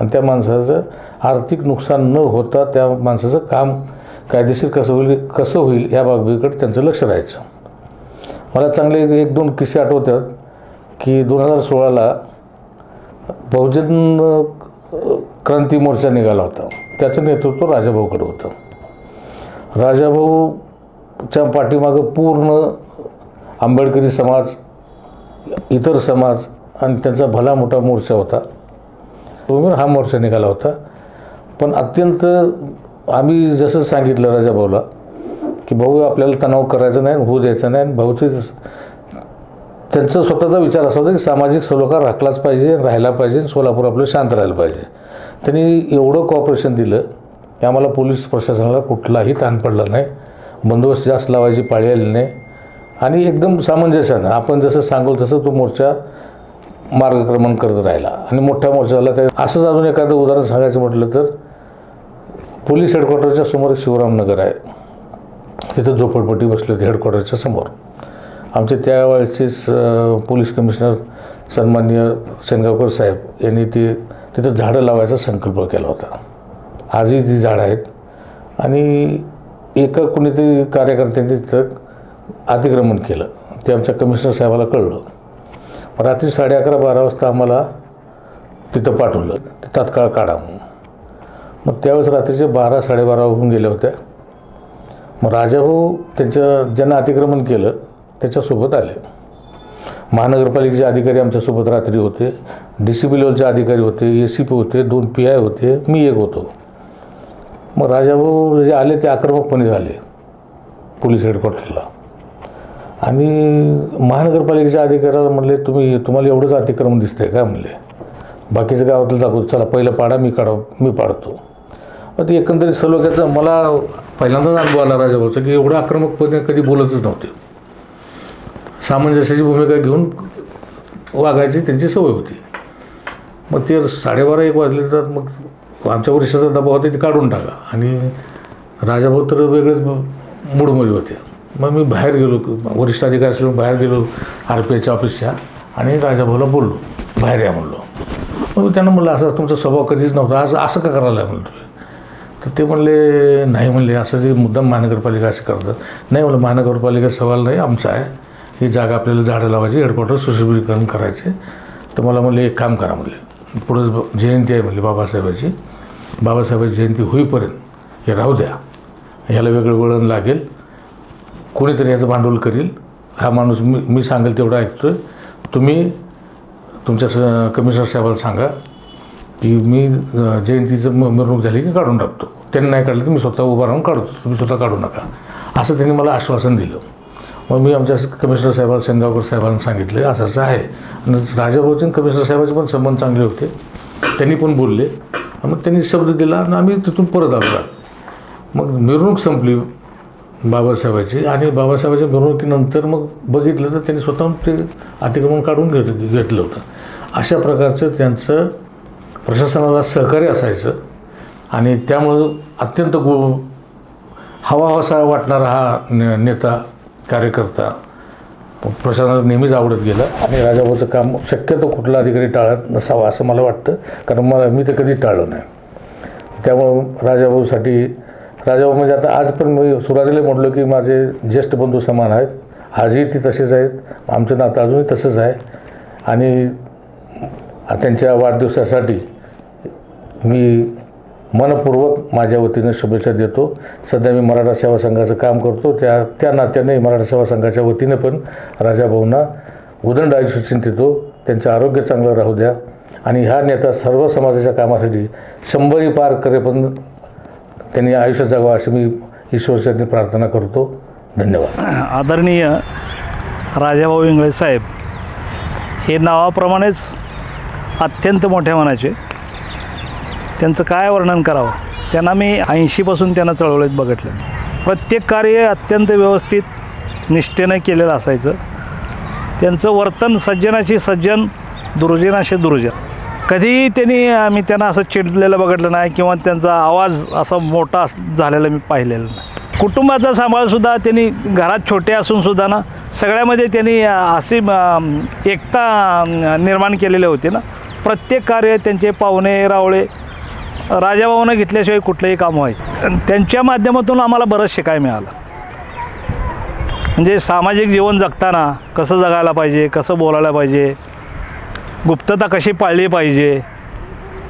आणि त्या माणसाचं आर्थिक नुकसान न होता त्या माणसाचं काम कायदेशीर कसं होईल या बाबीकडे त्यांचं लक्ष राहायचं. मला चांगले 1-2 किस्से आठवतात की 2016ला बहुजन क्रांती मोर्चा निघाला होता. त्याचं नेतृत्व राजाभाऊकडे होतं. राजाभाऊच्या पाठीमागं पूर्ण आंबेडकरी समाज, इतर समाज आणि त्यांचा भला मोठा मोर्चा होता. हा मोर्चा निघाला होता. पण अत्यंत आम्ही जसं सांगितलं राजाभाऊला की भाऊ आपल्याला तणाव करायचा नाही, होऊ द्यायचा नाही. भाऊचे त्यांचा स्वतःचा विचार असा होता की सामाजिक सलोखा राखलाच पाहिजे, राहायला पाहिजे, सोलापूर आपलं शांत राहायला पाहिजे. त्यांनी एवढं कॉपरेशन दिलं की आम्हाला पोलीस प्रशासनाला कुठलाही ताण पडला नाही. बंदोबस्त जास्त लावायची पाळी आली नाही आणि एकदम सामंजस्यानं आपण जसं सांगू तसं तो मोर्चा मार्गक्रमण करत राहिला आणि मोठ्या मोर्चाला ते. असंच अजून एखादं उदाहरण सांगायचं म्हटलं तर पोलीस हेडक्वार्टरच्या समोर शिवरामनगर आहे. तिथं झोपडपट्टी बसली होती हेडक्वार्टरच्या समोर. आमचे त्यावेळेचेच पोलीस कमिशनर सन्माननीय सेनगावकर साहेब यांनी तिथं झाडं लावायचा संकल्प केला होता. आजही ती झाडं आहेत. आणि एका कुणीतरी कार्यकर्त्यांनी तिथं अतिक्रमण केलं. ते आमच्या कमिशनर साहेबाला कळलं. रात्री 11:30-12 वाजता आम्हाला तिथं पाठवलं ते तात्काळ काढा म्हणून. मग त्यावेळेस रात्रीचे 12-12:30 होऊन गेल्या होत्या. मग राजाभाऊ ज्यांना अतिक्रमण केलं त्याच्यासोबत आले. महानगरपालिकेचे अधिकारी आमच्यासोबत रात्री होते. DCP लेवलचे अधिकारी होते, ACP होते, 2 PI होते, मी एक होतो. मग राजाभाऊ जे आले ते आक्रमकपणे झाले पोलीस हेडक्वार्टरला. आणि महानगरपालिकेच्या अधिकाऱ्याला म्हणले तुम्हाला एवढंच अतिक्रमण दिसतंय का म्हणले. बाकीचं गावातलं दाखवतो, चला पहिलं पाडा, मी पाडतो. मग ते एकंदरीत सलोख्याचं मला पहिल्यांदाच अनुभव आला राजाभाऊचा की एवढं आक्रमकपणे कधी बोलतच नव्हते. सामंजस्याची भूमिका घेऊन वागायची त्यांची सवय होती. मग ते 12:30-1 वाजले तर मग आमच्या वरिष्ठाचा दबाव होता ते काढून टाका. आणि राजाभाऊ तर वेगळेच मूडमध्ये होते. मग मी बाहेर गेलो, वरिष्ठ अधिकारी असल्यामुळे बाहेर गेलो RPIच्या ऑफिसच्या आणि राजाभाऊला बोललो, बाहेर या म्हणलो. मग त्यांना म्हणलं असं तुमचा स्वभाव कधीच नव्हता, आज असं का करायला म्हणतो. तर ते म्हणले नाही म्हणले असं जे मुद्दाम महानगरपालिका असं करतात. नाही म्हणलं महानगरपालिका सवाल नाही आमचा आहे. ही जागा आपल्याला झाडं लावायची, हेडक्वार्टर सुशोभीकरण करायचे. तर मला म्हणले एक काम करा म्हणले, पुढं जयंती आहे म्हणले बाबासाहेबांची. बाबासाहेबांची जयंती होईपर्यंत हे राहू द्या, ह्याला वेगळं वळण लागेल, कोणीतरी याचं भांडवल करील. हा माणूस मी सांगेल तेवढं ऐकतो आहे. तुम्ही तुमच्या कमिशनर साहेबाला सांगा की मी जयंतीचं मिरवणूक झाली की काढून टाकतो. त्यांनी नाही काढलं तर मी स्वतः उभा राहून काढतो, तुम्ही स्वतः काढू नका, असं त्यांनी मला आश्वासन दिलं. मग मी आमच्या कमिशनर साहेबाला, सेनगावकर साहेबांना सांगितलं असं असं आहे. आणि राजाभाऊचे आणि कमिशनर साहेबाचे पण संबंध चांगले होते. त्यांनी पण बोलले. मग त्यांनी शब्द दिला आणि आम्ही तिथून परत आलो. मग मिरवणूक संपली बाबासाहेबाची आणि बाबासाहेबाच्या मिरवणुकीनंतर मग बघितलं तर त्यांनी स्वतःहून ते अतिक्रमण काढून घेतलं होतं. अशा प्रकारचं त्यांचं प्रशासनाला सहकार्य असायचं आणि त्यामुळं अत्यंत हवाहवासा वाटणारा हा नेता कार्यकर्ता प्रशासनाला नेहमीच आवडत गेला आणि राजाभाऊचं काम शक्यतो कुठला अधिकारी टाळत नसावा असं मला वाटतं, कारण मी ते कधी टाळलं नाही. त्यामुळं राजाभाऊ म्हणजे आता आज पण मी सुरुवातीला म्हटलो की माझे ज्येष्ठ बंधू समान आहेत, आजही ते तसेच आहेत, आमचं नातं अजूनही तसंच आहे आणि त्यांच्या वाढदिवसासाठी मी मनपूर्वक माझ्या वतीने शुभेच्छा देतो. सध्या मी मराठा सेवा संघाचं काम करतो, त्या नात्याने मराठा सेवा संघाच्या वतीने पण राजाभाऊंना उदंड आयुष्य चिंतितो. त्यांचं आरोग्य चांगलं राहू द्या आणि हा नेता सर्व समाजाच्या कामासाठी 100 पार करेपर्यंत त्यांनी आयुष्य जगावं अशी मी ईश्वरचरणी प्रार्थना करतो. धन्यवाद. आदरणीय राजाभाऊ इंगळे साहेब हे नावाप्रमाणेच अत्यंत मोठ्या मनाचे. त्यांचं काय वर्णन करावं. त्यांना मी 80पासून त्यांना चळवळीत बघितलं. प्रत्येक कार्य अत्यंत व्यवस्थित निष्ठेनं केलेलं असायचं. त्यांचं वर्तन सज्जनाशी सज्जन, दुर्जनाशी दुर्जन. कधीही मी त्यांना असं चिडलेलं बघितलं नाही किंवा त्यांचा आवाज असा मोठा झालेला मी पाहिलेला नाही. कुटुंबाचा सांभाळसुद्धा त्यांनी घरात छोटे असूनसुद्धा ना सगळ्यामध्ये त्यांनी अशी एकता निर्माण केलेले होते ना. प्रत्येक कार्य त्यांचे पाहुणे रावळे राजाभाऊनं घेतल्याशिवाय कुठलंही काम व्हायचं. त्यांच्या माध्यमातून आम्हाला बरंच शिकायला मिळालं. म्हणजे सामाजिक जीवन जगताना कसं जगायला पाहिजे, कसं बोलायला पाहिजे, गुप्तता कशी पाळली पाहिजे,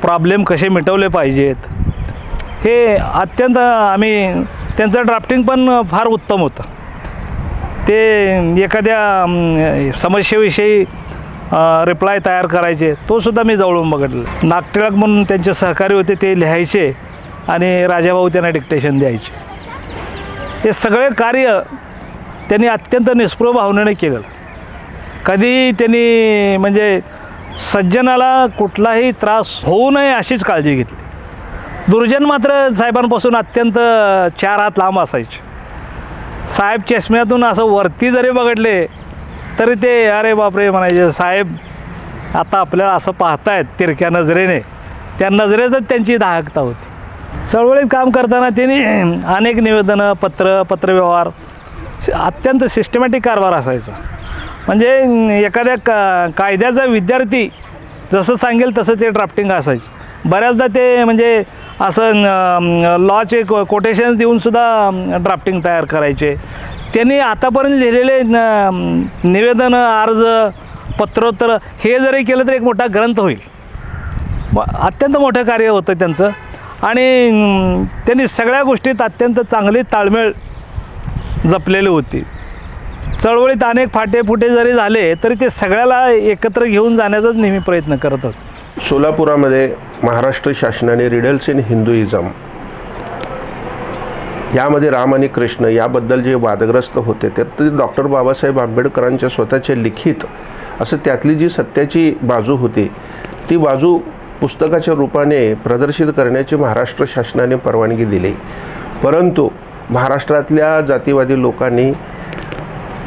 प्रॉब्लेम कसे मिटवले पाहिजेत, हे अत्यंत त्यांचं ड्राफ्टिंग पण फार उत्तम होतं. ते एखाद्या समस्येविषयी रिप्लाय तयार करायचे, तो सुद्धा मी जवळून बघितलं. नागटिळक म्हणून त्यांचे सहकारी होते, ते लिहायचे आणि राजाभाऊ त्यांना डिक्टेशन द्यायचे. हे सगळे कार्य त्यांनी अत्यंत निस्पृह भावनेने केलं. कधी त्यांनी म्हणजे सज्जनाला कुठलाही त्रास होऊ नये अशीच काळजी घेतली. दुर्जन मात्र साहेबांपासून अत्यंत 4 हात लांब असायचे. साहेब चष्म्यातून असं वरती जरी बघितले तरी ते अरे बापरे म्हणायचे, साहेब आता आपल्याला असं पाहतायत तिरक्या नजरेने. त्या नजरेतच त्यांची दाहकता होती. चळवळीत काम करताना त्यांनी अनेक निवेदनं, पत्रव्यवहार अत्यंत सिस्टमॅटिक कारभार असायचा. म्हणजे एखाद्या कायद्याचा विद्यार्थी जसं सांगेल तसं ते ड्राफ्टिंग असायचं. बऱ्याचदा ते म्हणजे असं लॉचे कोटेशन्स देऊनसुद्धा ड्राफ्टिंग तयार करायचे. त्यांनी आतापर्यंत लिहिलेले निवेदनं, अर्ज, पत्रोत्तर हे जरी केलं तर एक मोठा ग्रंथ होईल. अत्यंत मोठं कार्य होतं त्यांचं आणि त्यांनी सगळ्या गोष्टीत अत्यंत चांगली ताळमेळ जपलेली होती. चळवळीत अनेक फाटेफुटे जरी झाले तरी ते सगळ्याला एकत्र घेऊन जाण्याचाच नेहमी प्रयत्न करत होते. सोलापुरामध्ये महाराष्ट्र शासनाने रिडल्स इन हिंदुइझम यामध्ये राम आणि कृष्ण याबद्दल जे वादग्रस्त होते तर ते डॉक्टर बाबासाहेब आंबेडकरांच्या स्वतःचे लिखित असं त्यातली जी सत्याची बाजू होती ती बाजू पुस्तकाच्या रूपाने प्रदर्शित करण्याची महाराष्ट्र शासनाने परवानगी दिली. परंतु महाराष्ट्रातल्या जातीवादी लोकांनी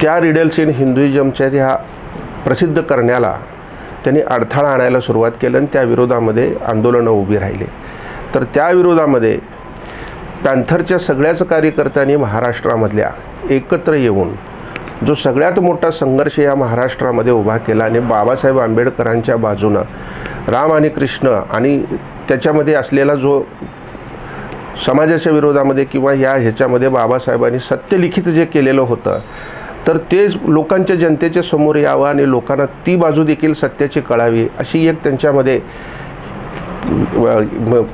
त्या रिडल्स इन हिंदुइझमच्या ह्या प्रसिद्ध करण्याला त्यांनी अडथळा आणायला सुरुवात केली आणि त्या विरोधामध्ये आंदोलनं उभी राहिली. तर त्या विरोधामध्ये पॅन्थरच्या सगळ्याच कार्यकर्त्यांनी महाराष्ट्रामधल्या एकत्र येऊन जो सगळ्यात मोठा संघर्ष या महाराष्ट्रामध्ये उभा केला आणि बाबासाहेब आंबेडकरांच्या बाजूनं राम आणि कृष्ण आणि त्याच्यामध्ये असलेला जो समाजाच्या विरोधामध्ये किंवा ह्याच्यामध्ये बाबासाहेबांनी सत्यलिखित जे केलेलं होतं तर ते लोकांच्या जनतेच्या समोर यावं आणि लोकांना ती बाजू देखील सत्याची कळावी अशी एक त्यांच्यामध्ये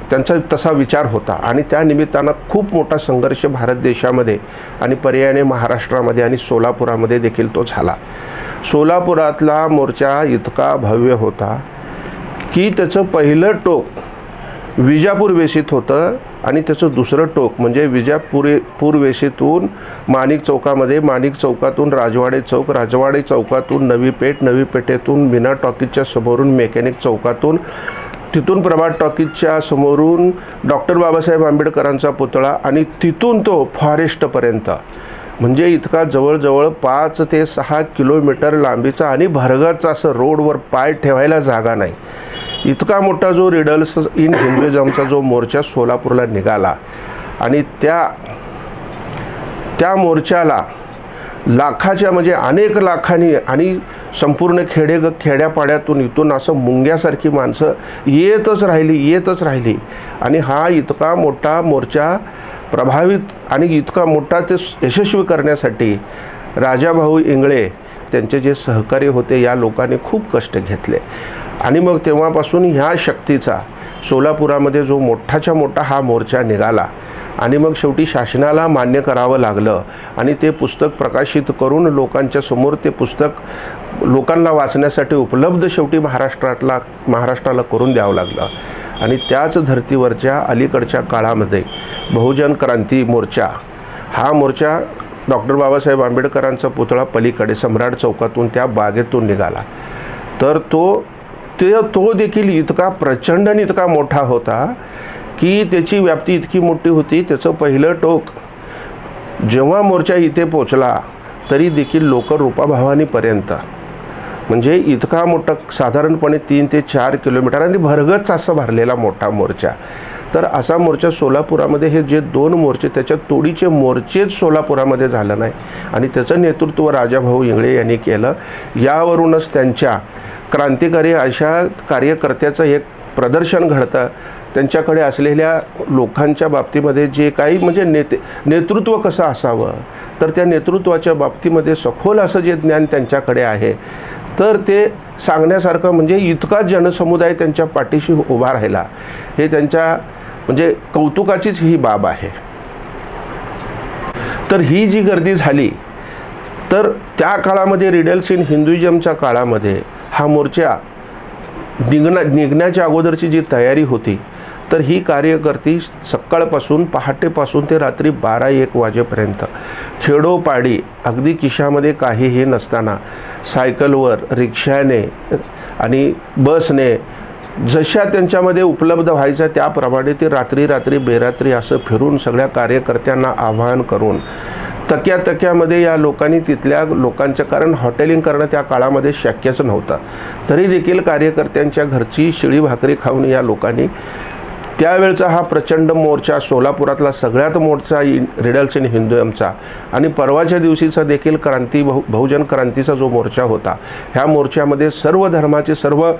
त्यांचा तसा विचार होता. आणि त्या निमित्तानं खूप मोठा संघर्ष भारत देशामध्ये आणि पर्यायाने महाराष्ट्रामध्ये आणि सोलापुरामध्ये देखील तो झाला. सोलापुरातला मोर्चा इतका भव्य होता की त्याचं पहिलं टोक विजापूर वेशीत होतं आणि त्याचं दुसरं टोक म्हणजे विजापूर वेशीतून माणिक चौकामध्ये, माणिक चौकातून राजवाडे चौक, राजवाडे चौकातून नवी पेठ, नवी पेठेतून मीना टॉकीजच्या समोरून मेकॅनिक चौकातून तिथून प्रभात टॉकीजच्या समोरून डॉक्टर बाबासाहेब आंबेडकरांचा पुतळा आणि तिथून तो फॉरेस्टपर्यंत, म्हणजे इतका जवळजवळ 5 ते 6 किलोमीटर लांबीचा आणि भरगच असं रोडवर पाय ठेवायला जागा नाही, इतका मोठा जो रिडल्स इन हिंदुइझमचा जो मोर्चा सोलापूरला निघाला. आणि त्या मोर्चाला लाखाच्या म्हणजे अनेक लाखांनी आणि संपूर्ण खेड्यापाड्यातून इथून असं मुंग्यासारखी माणसं येतच राहिली. आणि हा इतका मोठा मोर्चा प्रभावित आणि इतका मोठा ते यशस्वी करण्यासाठी राजाभाऊ इंगळे त्यांचे जे सहकारी होते या लोकांनी खूप कष्ट घेतले. आणि मग तेव्हापासून ह्या शक्तीचा सोलापुरामध्ये जो मोठाच्या मोठा हा मोर्चा निघाला. आणि मग शेवटी शासनाला मान्य करावं लागलं आणि ते पुस्तक प्रकाशित करून लोकांच्या समोर ते पुस्तक लोकांना वाचण्यासाठी उपलब्ध शेवटी महाराष्ट्राला करून द्यावं लागलं. आणि त्याच धर्तीवरच्या अलीकडच्या काळामध्ये बहुजन क्रांती मोर्चा, हा मोर्चा डॉक्टर बाबासाहेब आंबेडकरांचा पुतळा पलीकडे सम्राट चौकातून त्या बागेतून निघाला. तर तो देखील इतका प्रचंड आणि इतका मोठा होता की त्याची व्याप्ती इतकी मोठी होती. त्याचं पहिलं टोक जेव्हा मोर्चा इथे पोचला तरी देखील लोक रूपाभवानीपर्यंत, म्हणजे इतका मोठा साधारणपणे 3 ते 4 किलोमीटर आणि भरगच असा भरलेला मोठा मोर्चा. तर असा मोर्चा सोलापुरामध्ये हे जे 2 मोर्चे त्याच्यात तोडीचे मोर्चेच सोलापुरामध्ये झालं नाही. आणि त्याचं नेतृत्व राजाभाऊ इंगळे यांनी केलं. यावरूनच त्यांच्या क्रांतिकारी अशा कार्यकर्त्याचं एक प्रदर्शन घडतं. त्यांच्याकडे असलेल्या लोकांच्या बाबतीमध्ये जे काही म्हणजे नेतृत्व कसं असावं, तर त्या नेतृत्वाच्या बाबतीमध्ये सखोल असं जे ज्ञान त्यांच्याकडे आहे तर ते सांगण्यासारखं, म्हणजे इतका जनसमुदाय त्यांच्या पाठीशी उभा राहिला, हे त्यांच्या म्हणजे कौतुकाचीच ही बाब आहे. तर ही जी गर्दी झाली, तर त्या काळामध्ये रिडल्स इन हिंदुइझमच्या काळामध्ये हा मोर्चा निघण्याच्या अगोदरची जी तयारी होती, तर ही कार्यकर्ती सकाळपासून पहाटेपासून ते रात्री 12-1 वाजेपर्यंत खेडोपाडी अगदी खिशामध्ये काहीही नसताना सायकलवर, रिक्षाने आणि बसने जशा त्यांच्यामध्ये उपलब्ध व्हायच्या त्याप्रमाणे ते रात्री बेरात्री असं फिरून सगळ्या कार्यकर्त्यांना आवाहन करून तक्यामध्ये या लोकांनी तिथल्या लोकांच्या, कारण हॉटेलिंग करणं त्या काळामध्ये शक्यच नव्हतं, तरी देखील कार्यकर्त्यांच्या घरची शिळी भाकरी खाऊन या लोकांनी त्यावेळचा हा प्रचंड मोर्चा, सोलापुरातला सगळ्यात मोठा रिडल्स इन हिंदुइझमचा आणि परवाच्या दिवशीचा देखील बहुजन क्रांतीचा जो मोर्चा होता, ह्या मोर्चामध्ये सर्व धर्माची, सर्व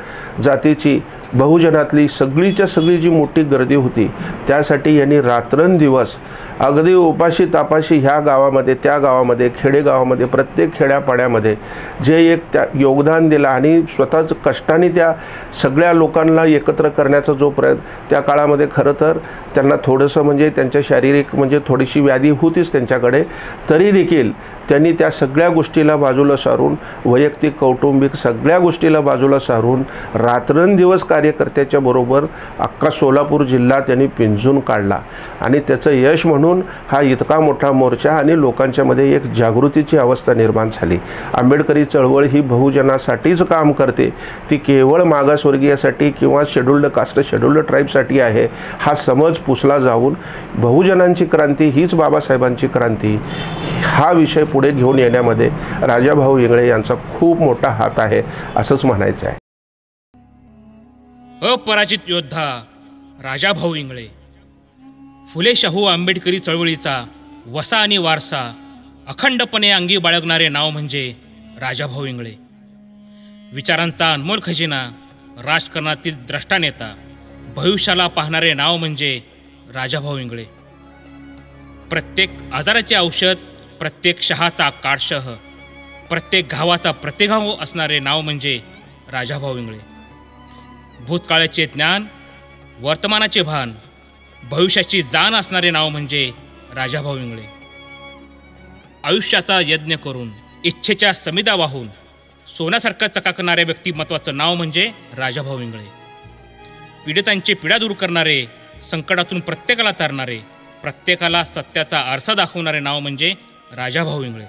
जातीची, बहुजनातली सगळीच्या सगळी जी मोठी गर्दी होती, त्यासाठी यांनी रात्रंदिवस अगदी उपाशी तापाशी ह्या गावामध्ये, त्या गावामध्ये, खेडेगावामध्ये, प्रत्येक खेड्यापाड्यामध्ये जे एक त्या योगदान दिलं आणि स्वतःच कष्टाने त्या सगळ्या लोकांना एकत्र करण्याचा जो प्रयत्न, त्या काळामध्ये खरं तर त्यांना थोडंसं म्हणजे त्यांच्या शारीरिक म्हणजे थोडीशी व्याधी होतीच त्यांच्याकडे, तरी देखील त्यांनी त्या सगळ्या गोष्टीला बाजूला सारून, वैयक्तिक कौटुंबिक सगळ्या गोष्टीला बाजूला सारून रात्रंदिवस कार्यकर्त्याच्या बरोबर अख्खा सोलापूर जिल्हा त्यांनी पिंजून काढला. आणि त्याचं यश म्हणून हा इतका मोठा मोर्चा आणि लोकांच्यामध्ये एक जागृतीची अवस्था निर्माण झाली. आंबेडकरी चळवळ ही बहुजनासाठीच काम करते, ती केवळ मागासवर्गीयासाठी किंवा शेड्युल्ड कास्ट, शेड्युल्ड ट्राईबसाठी आहे, हा समज पुसला जाऊन बहुजनांची क्रांती हीच बाबासाहेबांची क्रांती, हा विषय पुढे घेऊन येण्यामध्ये राजाभाऊ इंगळे यांचा खूप मोठा हात आहे असंच म्हणायचं आहे. अपराजित योद्धा राजाभाऊ इंगळे, फुले शाहू आंबेडकरी चळवळीचा वसा आणि वारसा अखंडपणे अंगी बाळगणारे नाव म्हणजे राजाभाऊ इंगळे. विचारांचा अनमोल खजिना, राजकारणातील द्रष्टा नेता, भविष्याला पाहणारे नाव म्हणजे राजाभाऊ इंगळे. प्रत्येक आजाराचे औषध, प्रत्येक शहाचा काळशह, प्रत्येक घावाचा प्रतिघाव असणारे नाव म्हणजे राजाभाऊ इंगळे. भूतकाळाचे ज्ञान, वर्तमानाचे भान, भविष्याची जाण असणारे नाव म्हणजे राजाभाऊ इंगळे. आयुष्याचा यज्ञ करून, इच्छेच्या समिधा वाहून सोन्यासारखं चकाकणाऱ्या व्यक्तिमत्वाचं नाव म्हणजे राजाभाऊ इंगळे. पीडितांची पीडा दूर करणारे, संकटातून प्रत्येकाला तारणारे, प्रत्येकाला सत्याचा आरसा दाखवणारे नाव म्हणजे राजाभाऊ इंगळे.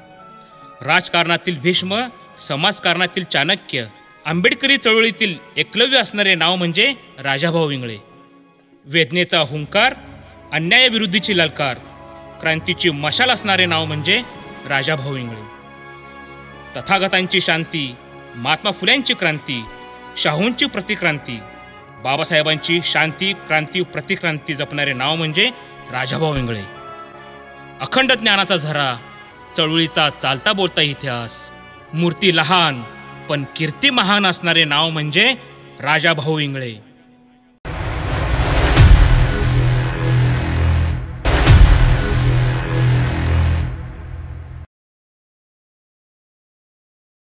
राजकारणातील भीष्म, समाजकारणातील चाणक्य आंबेडकरी चळवळीतील एकलव्य असणारे नाव म्हणजे राजाभाऊ इंगळे. वेदनेचा हुंकार, अन्यायाविरुद्धीची ललकार, क्रांतीची मशाल असणारे नाव म्हणजे राजाभाऊ इंगळे. तथागतांची शांती, महात्मा फुल्यांची क्रांती, शाहूंची प्रतिक्रांती, बाबासाहेबांची शांती क्रांती प्रतिक्रांती जपणारे नाव म्हणजे राजाभाऊ इंगळे. अखंड ज्ञानाचा झरा, चळवळीचा चालता बोलता इतिहास, मूर्ती लहान पण कीर्ती महान असणारे नाव म्हणजे राजाभाऊ इंगळे.